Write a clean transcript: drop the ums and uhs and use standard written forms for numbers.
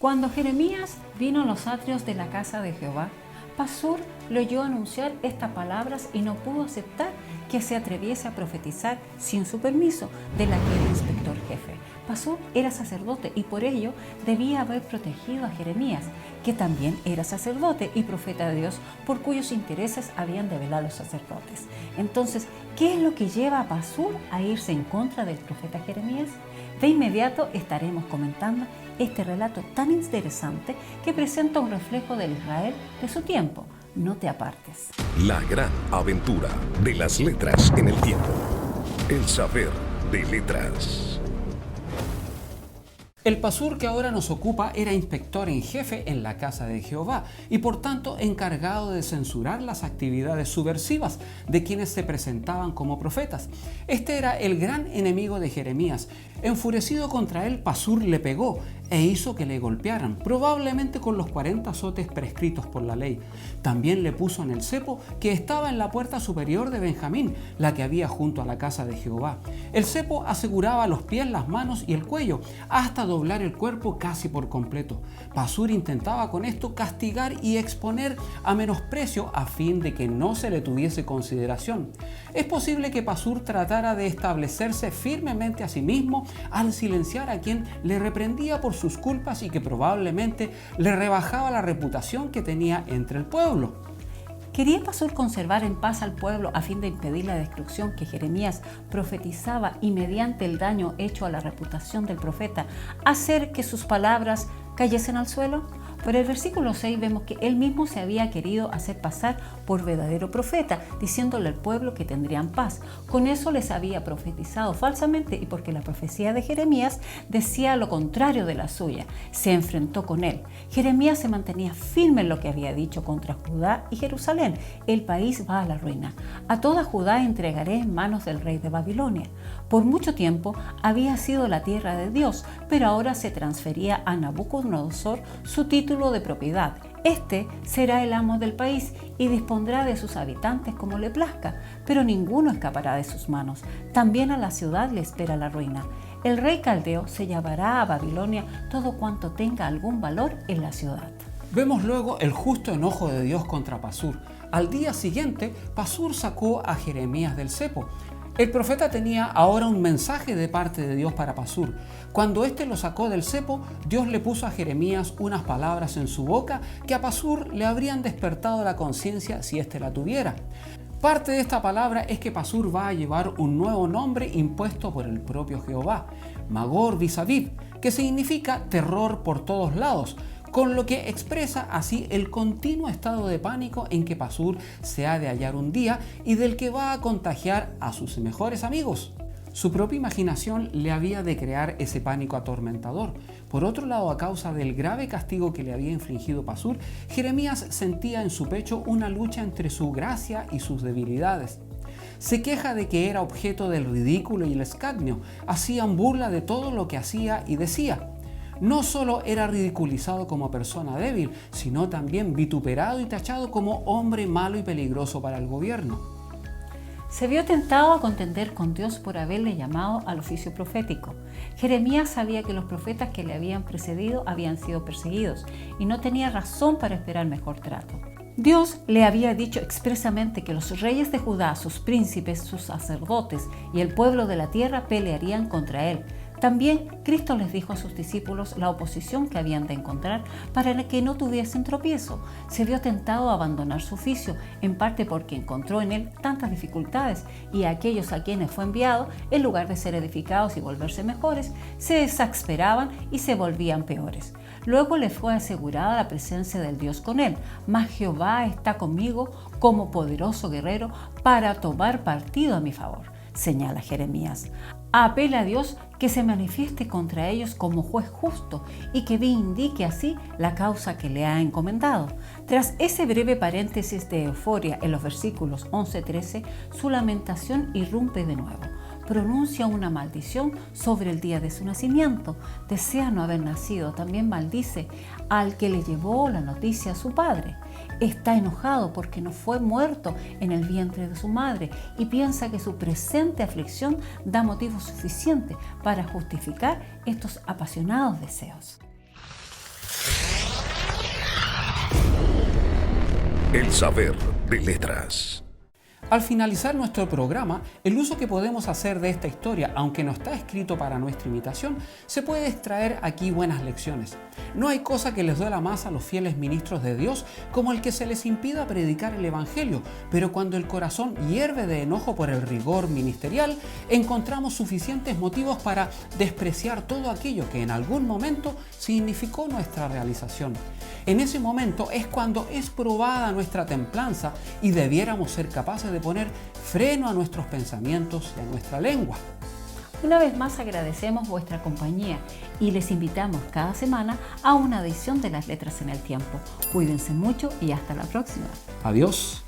Cuando Jeremías vino a los atrios de la casa de Jehová, Pasur le oyó anunciar estas palabras y no pudo aceptar que se atreviese a profetizar sin su permiso de la que era inspector jefe. Pasur era sacerdote y por ello debía haber protegido a Jeremías, que también era sacerdote y profeta de Dios, por cuyos intereses habían de velar los sacerdotes. Entonces, ¿qué es lo que lleva a Pasur a irse en contra del profeta Jeremías? De inmediato estaremos comentando este relato tan interesante que presenta un reflejo del Israel de su tiempo. No te apartes. La gran aventura de las letras en el tiempo. El saber de letras. El Pasur que ahora nos ocupa era inspector en jefe en la casa de Jehová y por tanto encargado de censurar las actividades subversivas de quienes se presentaban como profetas. Este era el gran enemigo de Jeremías. Enfurecido contra él, Pasur le pegó e hizo que le golpearan, probablemente con los 40 azotes prescritos por la ley. También le puso en el cepo que estaba en la puerta superior de Benjamín, la que había junto a la casa de Jehová. El cepo aseguraba los pies, las manos y el cuello, hasta doblar el cuerpo casi por completo. Pasur intentaba con esto castigar y exponer a menosprecio a fin de que no se le tuviese consideración. Es posible que Pasur tratara de establecerse firmemente a sí mismo al silenciar a quien le reprendía por sus culpas y que probablemente le rebajaba la reputación que tenía entre el pueblo. ¿Quería Pasur conservar en paz al pueblo a fin de impedir la destrucción que Jeremías profetizaba y mediante el daño hecho a la reputación del profeta, hacer que sus palabras cayesen al suelo? Por el versículo 6 vemos que él mismo se había querido hacer pasar por verdadero profeta, diciéndole al pueblo que tendrían paz. Con eso les había profetizado falsamente y porque la profecía de Jeremías decía lo contrario de la suya. Se enfrentó con él. Jeremías se mantenía firme en lo que había dicho contra Judá y Jerusalén. El país va a la ruina. A toda Judá entregaré en manos del rey de Babilonia. Por mucho tiempo había sido la tierra de Dios, pero ahora se transfería a Nabucodonosor su título de propiedad. Este será el amo del país y dispondrá de sus habitantes como le plazca, pero ninguno escapará de sus manos. También a la ciudad le espera la ruina. El rey caldeo se llevará a Babilonia todo cuanto tenga algún valor en la ciudad. Vemos luego el justo enojo de Dios contra Pasur. Al día siguiente, Pasur sacó a Jeremías del cepo. El profeta tenía ahora un mensaje de parte de Dios para Pasur. Cuando éste lo sacó del cepo, Dios le puso a Jeremías unas palabras en su boca que a Pasur le habrían despertado la conciencia si éste la tuviera. Parte de esta palabra es que Pasur va a llevar un nuevo nombre impuesto por el propio Jehová, Magor Visaviv, que significa terror por todos lados, con lo que expresa así el continuo estado de pánico en que Pasur se ha de hallar un día y del que va a contagiar a sus mejores amigos. Su propia imaginación le había de crear ese pánico atormentador. Por otro lado, a causa del grave castigo que le había infligido Pasur, Jeremías sentía en su pecho una lucha entre su gracia y sus debilidades. Se queja de que era objeto del ridículo y el escarnio, hacían burla de todo lo que hacía y decía. No solo era ridiculizado como persona débil, sino también vituperado y tachado como hombre malo y peligroso para el gobierno. Se vio tentado a contender con Dios por haberle llamado al oficio profético. Jeremías sabía que los profetas que le habían precedido habían sido perseguidos y no tenía razón para esperar mejor trato. Dios le había dicho expresamente que los reyes de Judá, sus príncipes, sus sacerdotes y el pueblo de la tierra pelearían contra él. También Cristo les dijo a sus discípulos la oposición que habían de encontrar para que no tuviesen tropiezo. Se vio tentado a abandonar su oficio, en parte porque encontró en él tantas dificultades y a aquellos a quienes fue enviado, en lugar de ser edificados y volverse mejores, se exasperaban y se volvían peores. Luego le fue asegurada la presencia del Dios con él, mas Jehová está conmigo como poderoso guerrero para tomar partido a mi favor, señala Jeremías. Apela a Dios que se manifieste contra ellos como juez justo y que vindique así la causa que le ha encomendado. Tras ese breve paréntesis de euforia en los versículos 11-13, su lamentación irrumpe de nuevo. Pronuncia una maldición sobre el día de su nacimiento. Desea no haber nacido. También maldice al que le llevó la noticia a su padre. Está enojado porque no fue muerto en el vientre de su madre y piensa que su presente aflicción da motivo suficiente para justificar estos apasionados deseos. El saber de letras. Al finalizar nuestro programa, el uso que podemos hacer de esta historia, aunque no está escrito para nuestra imitación, se puede extraer aquí buenas lecciones. No hay cosa que les duela más a los fieles ministros de Dios como el que se les impida predicar el Evangelio, pero cuando el corazón hierve de enojo por el rigor ministerial, encontramos suficientes motivos para despreciar todo aquello que en algún momento significó nuestra realización. En ese momento es cuando es probada nuestra templanza y debiéramos ser capaces de poner freno a nuestros pensamientos y a nuestra lengua. Una vez más agradecemos vuestra compañía y les invitamos cada semana a una edición de Las Letras en el Tiempo. Cuídense mucho y hasta la próxima. Adiós.